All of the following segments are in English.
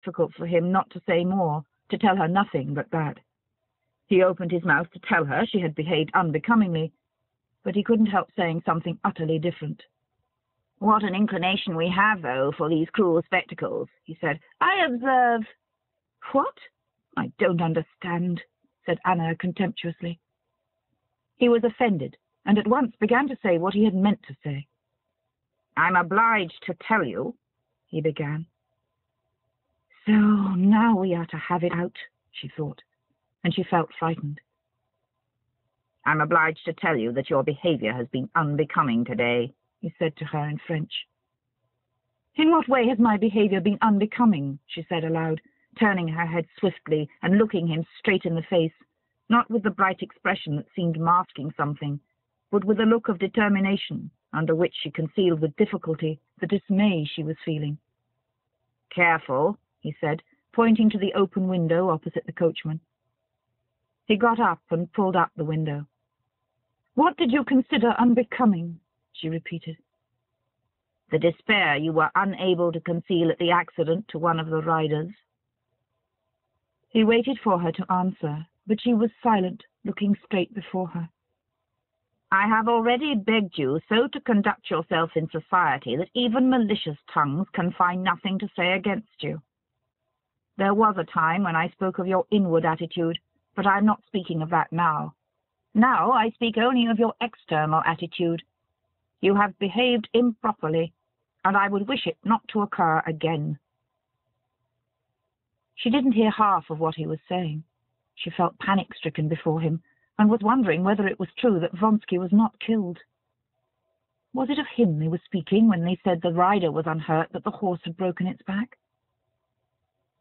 difficult for him not to say more, to tell her nothing but that. He opened his mouth to tell her she had behaved unbecomingly, but he couldn't help saying something utterly different. "What an inclination we have, though, for these cruel spectacles," he said. "I observe—" "What? I don't understand," said Anna contemptuously. He was offended, and at once began to say what he had meant to say. "I'm obliged to tell you," he began. So now we are to have it out, she thought, and she felt frightened. "I'm obliged to tell you that your behavior has been unbecoming today," he said to her in French. "In what way has my behavior been unbecoming?" she said aloud, turning her head swiftly and looking him straight in the face, not with the bright expression that seemed masking something, but with a look of determination under which she concealed with difficulty the dismay she was feeling. "Careful," he said, pointing to the open window opposite the coachman. He got up and pulled up the window. "What did you consider unbecoming?" she repeated. "The despair you were unable to conceal at the accident to one of the riders." He waited for her to answer, but she was silent, looking straight before her. "I have already begged you so to conduct yourself in society that even malicious tongues can find nothing to say against you. There was a time when I spoke of your inward attitude, but I am not speaking of that now. Now I speak only of your external attitude. You have behaved improperly, and I would wish it not to occur again." She didn't hear half of what he was saying. She felt panic-stricken before him, and was wondering whether it was true that Vronsky was not killed. Was it of him they were speaking when they said the rider was unhurt, but the horse had broken its back?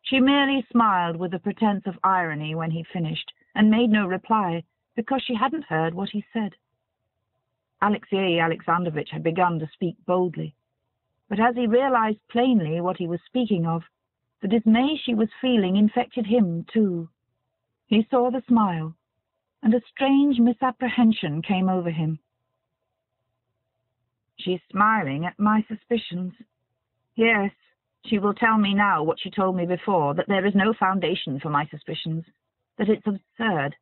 She merely smiled with a pretense of irony when he finished, and made no reply, because she hadn't heard what he said. Alexey Alexandrovitch had begun to speak boldly, but as he realized plainly what he was speaking of, the dismay she was feeling infected him too. He saw the smile, and a strange misapprehension came over him. "She's smiling at my suspicions. Yes, she will tell me now what she told me before, that there is no foundation for my suspicions, that it's absurd."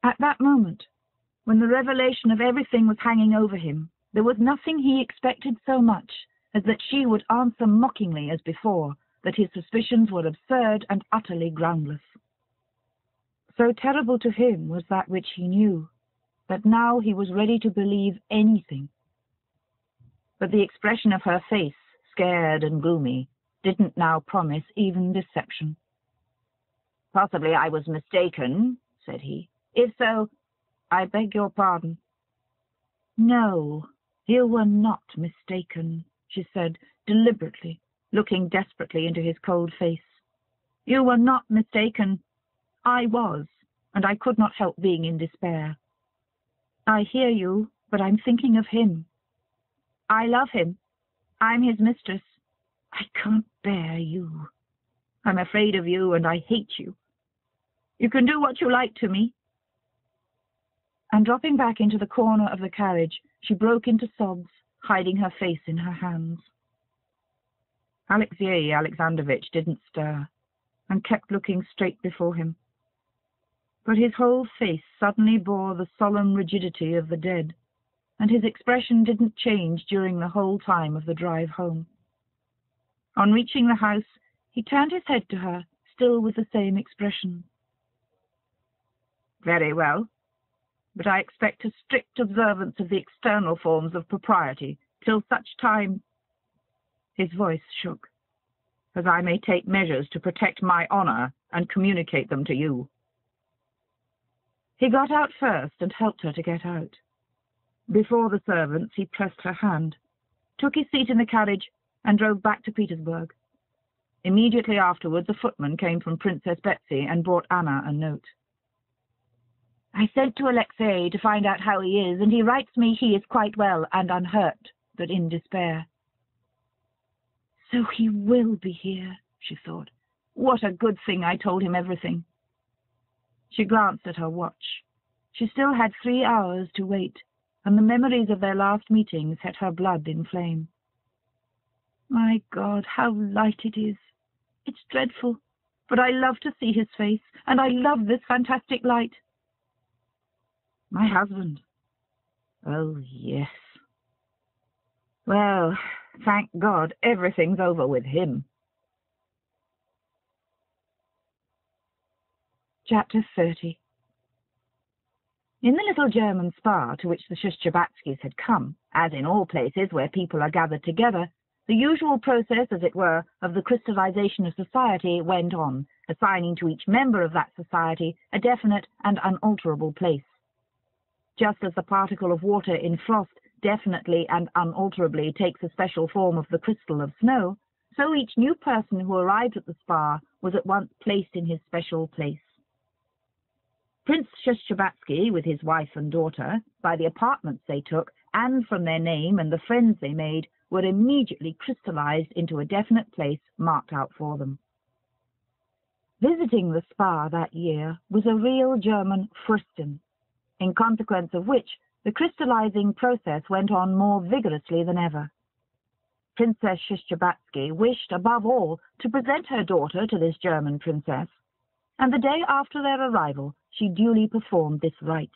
At that moment, when the revelation of everything was hanging over him, there was nothing he expected so much as that she would answer mockingly as before that his suspicions were absurd and utterly groundless. So terrible to him was that which he knew, that now he was ready to believe anything. But the expression of her face, scared and gloomy, didn't now promise even deception. "Possibly I was mistaken," said he. "If so, I beg your pardon." "No, you were not mistaken," she said deliberately, looking desperately into his cold face. "You were not mistaken. I was, and I could not help being in despair. I hear you, but I'm thinking of him. I love him. I'm his mistress. I can't bear you. I'm afraid of you, and I hate you. You can do what you like to me." And dropping back into the corner of the carriage, she broke into sobs, hiding her face in her hands. Alexey Alexandrovitch didn't stir, and kept looking straight before him. But his whole face suddenly bore the solemn rigidity of the dead, and his expression didn't change during the whole time of the drive home. On reaching the house, he turned his head to her, still with the same expression. "Very well, but I expect a strict observance of the external forms of propriety till such time," his voice shook, "as I may take measures to protect my honor and communicate them to you." He got out first and helped her to get out. Before the servants, he pressed her hand, took his seat in the carriage, and drove back to Petersburg. Immediately afterwards, a footman came from Princess Betsy and brought Anna a note. "I sent to Alexey to find out how he is, and he writes me he is quite well and unhurt, but in despair." So he will be here, she thought. What a good thing I told him everything. She glanced at her watch. She still had 3 hours to wait, and the memories of their last meeting set her blood in flame. "My God, how light it is! It's dreadful, but I love to see his face, and I love this fantastic light. My husband. Oh, yes. Well, thank God, everything's over with him. Chapter 30. In the little German spa to which the Shushchabatskys had come, as in all places where people are gathered together, the usual process, as it were, of the crystallization of society went on, assigning to each member of that society a definite and unalterable place. Just as the particle of water in frost definitely and unalterably takes a special form of the crystal of snow, so each new person who arrived at the spa was at once placed in his special place. Prince Shushchabatsky, with his wife and daughter, by the apartments they took, and from their name and the friends they made, were immediately crystallized into a definite place marked out for them. Visiting the spa that year was a real German Frühstern, in consequence of which the crystallizing process went on more vigorously than ever. Princess Shushchabatsky wished, above all, to present her daughter to this German princess, and the day after their arrival she duly performed this rite.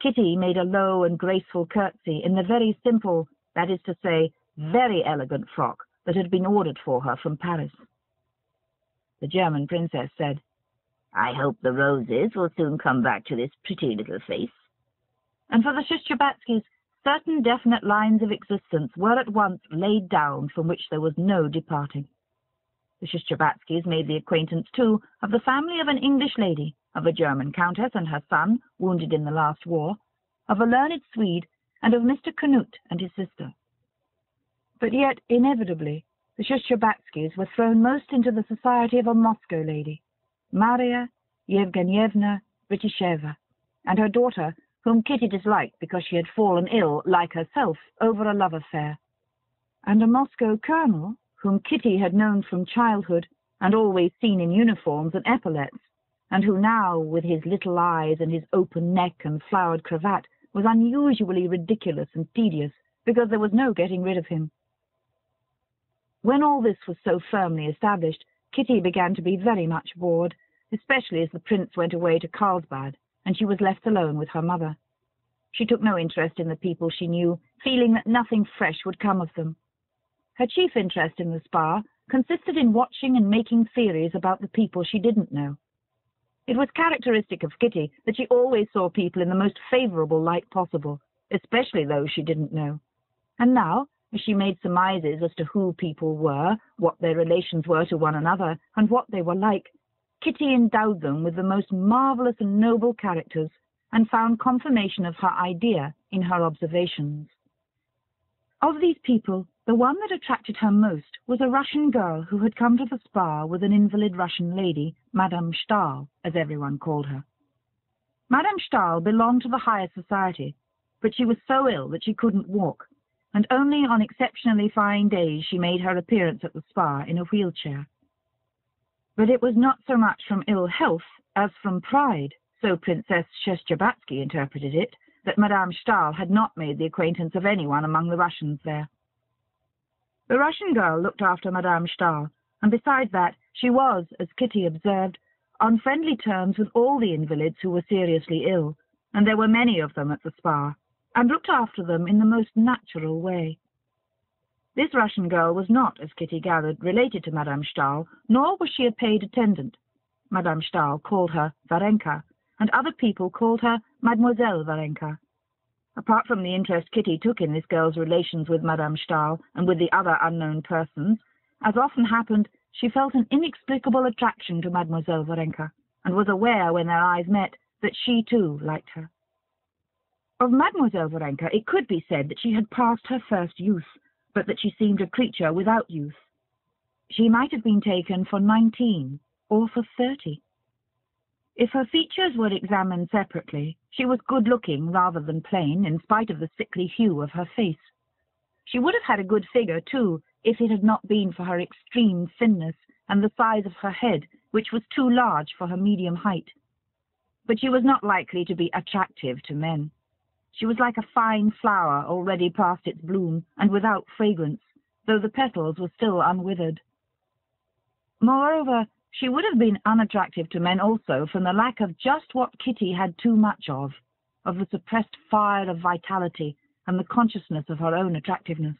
Kitty made a low and graceful curtsy in the very simple, that is to say, very elegant frock that had been ordered for her from Paris. The German princess said, "I hope the roses will soon come back to this pretty little face." And for the Shushchabatskys, certain definite lines of existence were at once laid down from which there was no departing. The Shushchabatskys made the acquaintance, too, of the family of an English lady, of a German countess and her son, wounded in the last war, of a learned Swede, and of Mr. Canute and his sister. But yet, inevitably, the Shushchabatskys were thrown most into the society of a Moscow lady, Maria Yevgenyevna Britisheva, and her daughter, whom Kitty disliked because she had fallen ill, like herself, over a love affair, and a Moscow colonel, whom Kitty had known from childhood and always seen in uniforms and epaulets, and who now, with his little eyes and his open neck and flowered cravat, was unusually ridiculous and tedious because there was no getting rid of him. When all this was so firmly established, Kitty began to be very much bored, especially as the prince went away to Carlsbad, and she was left alone with her mother. She took no interest in the people she knew, feeling that nothing fresh would come of them. Her chief interest in the spa consisted in watching and making theories about the people she didn't know. It was characteristic of Kitty that she always saw people in the most favorable light possible, especially those she didn't know. And now, as she made surmises as to who people were, what their relations were to one another, and what they were like, Kitty endowed them with the most marvelous and noble characters, and found confirmation of her idea in her observations. Of these people, the one that attracted her most was a Russian girl who had come to the spa with an invalid Russian lady, Madame Stahl, as everyone called her. Madame Stahl belonged to the higher society, but she was so ill that she couldn't walk, and only on exceptionally fine days she made her appearance at the spa in a wheelchair. But it was not so much from ill health as from pride, so Princess Shushchabatsky interpreted it, that Madame Stahl had not made the acquaintance of anyone among the Russians there. The Russian girl looked after Madame Stahl, and besides that, she was, as Kitty observed, on friendly terms with all the invalids who were seriously ill, and there were many of them at the spa, and looked after them in the most natural way. This Russian girl was not, as Kitty gathered, related to Madame Stahl, nor was she a paid attendant. Madame Stahl called her Varenka, and other people called her Mademoiselle Varenka. Apart from the interest Kitty took in this girl's relations with Madame Stahl and with the other unknown persons, as often happened, she felt an inexplicable attraction to Mademoiselle Varenka, and was aware, when their eyes met, that she too liked her. Of Mademoiselle Varenka it could be said that she had passed her first youth, but that she seemed a creature without youth. She might have been taken for 19 or for 30. If her features were examined separately, she was good-looking rather than plain, in spite of the sickly hue of her face. She would have had a good figure, too, if it had not been for her extreme thinness and the size of her head, which was too large for her medium height. But she was not likely to be attractive to men. She was like a fine flower already past its bloom and without fragrance, though the petals were still unwithered. Moreover, she would have been unattractive to men also from the lack of just what Kitty had too much of the suppressed fire of vitality and the consciousness of her own attractiveness.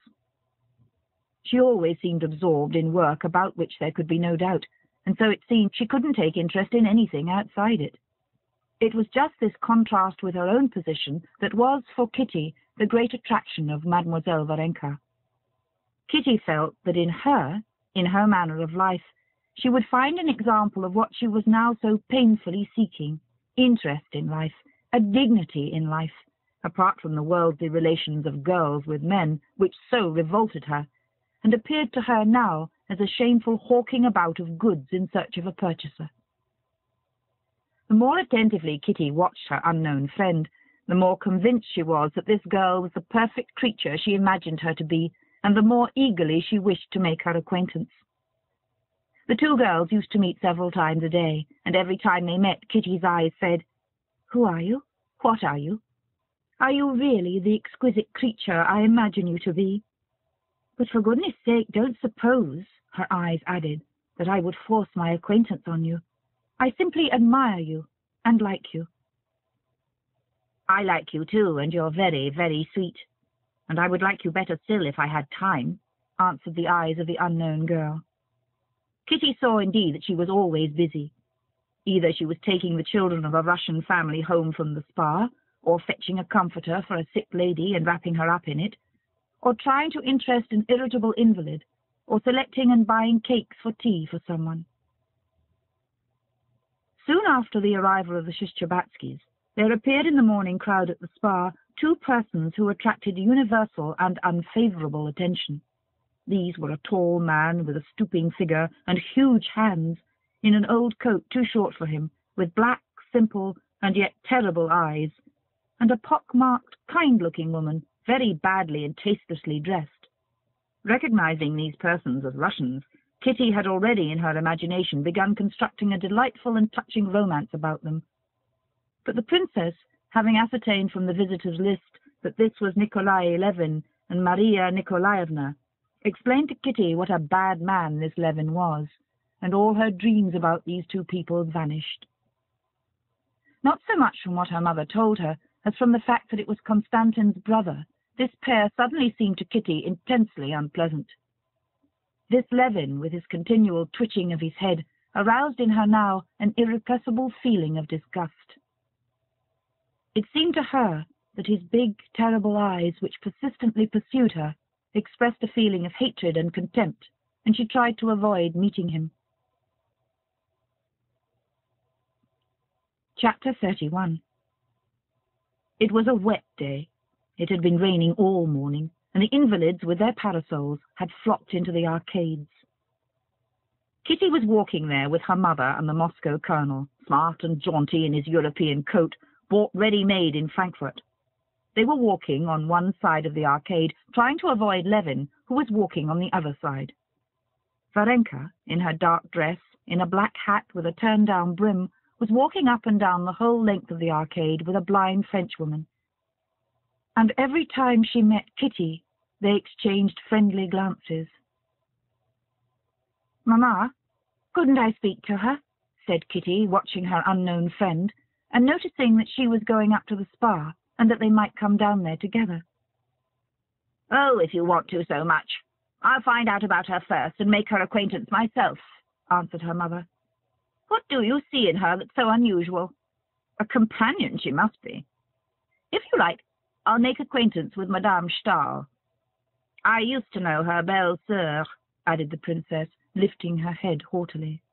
She always seemed absorbed in work about which there could be no doubt, and so it seemed she couldn't take interest in anything outside it. It was just this contrast with her own position that was, for Kitty, the great attraction of Mademoiselle Varenka. Kitty felt that in her manner of life, she would find an example of what she was now so painfully seeking: interest in life, a dignity in life, apart from the worldly relations of girls with men, which so revolted her, and appeared to her now as a shameful hawking about of goods in search of a purchaser. The more attentively Kitty watched her unknown friend, the more convinced she was that this girl was the perfect creature she imagined her to be, and the more eagerly she wished to make her acquaintance. The two girls used to meet several times a day, and every time they met, Kitty's eyes said, "Who are you? What are you? Are you really the exquisite creature I imagine you to be? But for goodness sake, don't suppose," her eyes added, "that I would force my acquaintance on you. I simply admire you and like you." "I like you too, and you're very, very sweet, and I would like you better still if I had time," answered the eyes of the unknown girl. Kitty saw indeed that she was always busy. Either she was taking the children of a Russian family home from the spa, or fetching a comforter for a sick lady and wrapping her up in it, or trying to interest an irritable invalid, or selecting and buying cakes for tea for someone. Soon after the arrival of the Shishchabatskys, there appeared in the morning crowd at the spa two persons who attracted universal and unfavorable attention. These were a tall man with a stooping figure and huge hands, in an old coat too short for him, with black, simple, and yet terrible eyes, and a pock-marked, kind-looking woman, very badly and tastelessly dressed. Recognizing these persons as Russians, Kitty had already in her imagination begun constructing a delightful and touching romance about them. But the princess, having ascertained from the visitors' list that this was Nikolai Levin and Maria Nikolaevna, explained to Kitty what a bad man this Levin was, and all her dreams about these two people vanished. Not so much from what her mother told her as from the fact that it was Konstantin's brother, this pair suddenly seemed to Kitty intensely unpleasant. This Levin, with his continual twitching of his head, aroused in her now an irrepressible feeling of disgust. It seemed to her that his big, terrible eyes, which persistently pursued her, expressed a feeling of hatred and contempt, and she tried to avoid meeting him. Chapter 31. It was a wet day. It had been raining all morning, and the invalids with their parasols had flocked into the arcades. Kitty was walking there with her mother and the Moscow colonel, smart and jaunty in his European coat, bought ready-made in Frankfurt. They were walking on one side of the arcade, trying to avoid Levin, who was walking on the other side. Varenka, in her dark dress, in a black hat with a turned-down brim, was walking up and down the whole length of the arcade with a blind Frenchwoman. And every time she met Kitty, they exchanged friendly glances. "Mamma, couldn't I speak to her?" said Kitty, watching her unknown friend, and noticing that she was going up to the spa, and that they might come down there together. "Oh, if you want to so much. I'll find out about her first and make her acquaintance myself," answered her mother. "What do you see in her that's so unusual? A companion she must be. If you like, I'll make acquaintance with Madame Stahl. I used to know her belle-sœur," added the princess, lifting her head haughtily.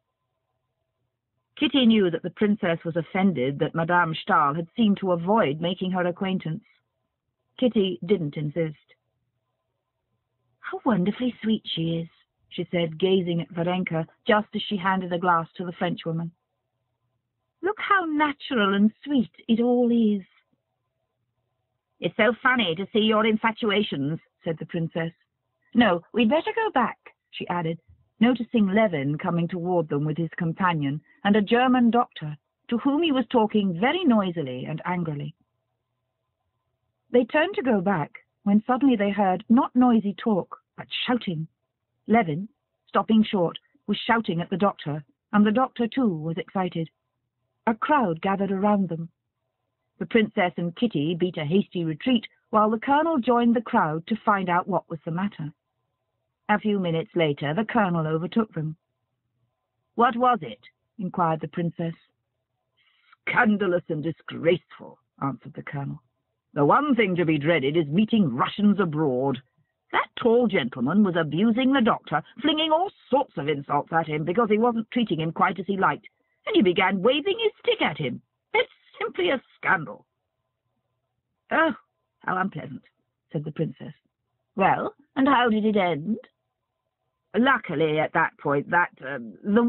Kitty knew that the princess was offended that Madame Stahl had seemed to avoid making her acquaintance. Kitty didn't insist. "How wonderfully sweet she is," she said, gazing at Varenka just as she handed a glass to the Frenchwoman. "Look how natural and sweet it all is." "It's so funny to see your infatuations," said the princess. "No, we'd better go back," she added, noticing Levin coming toward them with his companion and a German doctor, to whom he was talking very noisily and angrily. They turned to go back, when suddenly they heard not noisy talk, but shouting. Levin, stopping short, was shouting at the doctor, and the doctor too was excited. A crowd gathered around them. The Princess and Kitty beat a hasty retreat, while the Colonel joined the crowd to find out what was the matter. A few minutes later the Colonel overtook them. "What was it?" inquired the Princess. "Scandalous and disgraceful," answered the Colonel. "The one thing to be dreaded is meeting Russians abroad. That tall gentleman was abusing the doctor, flinging all sorts of insults at him because he wasn't treating him quite as he liked, and he began waving his stick at him. It's simply a scandal." "Oh, how unpleasant," said the Princess. "Well, and how did it end?" "Luckily, at that point, the one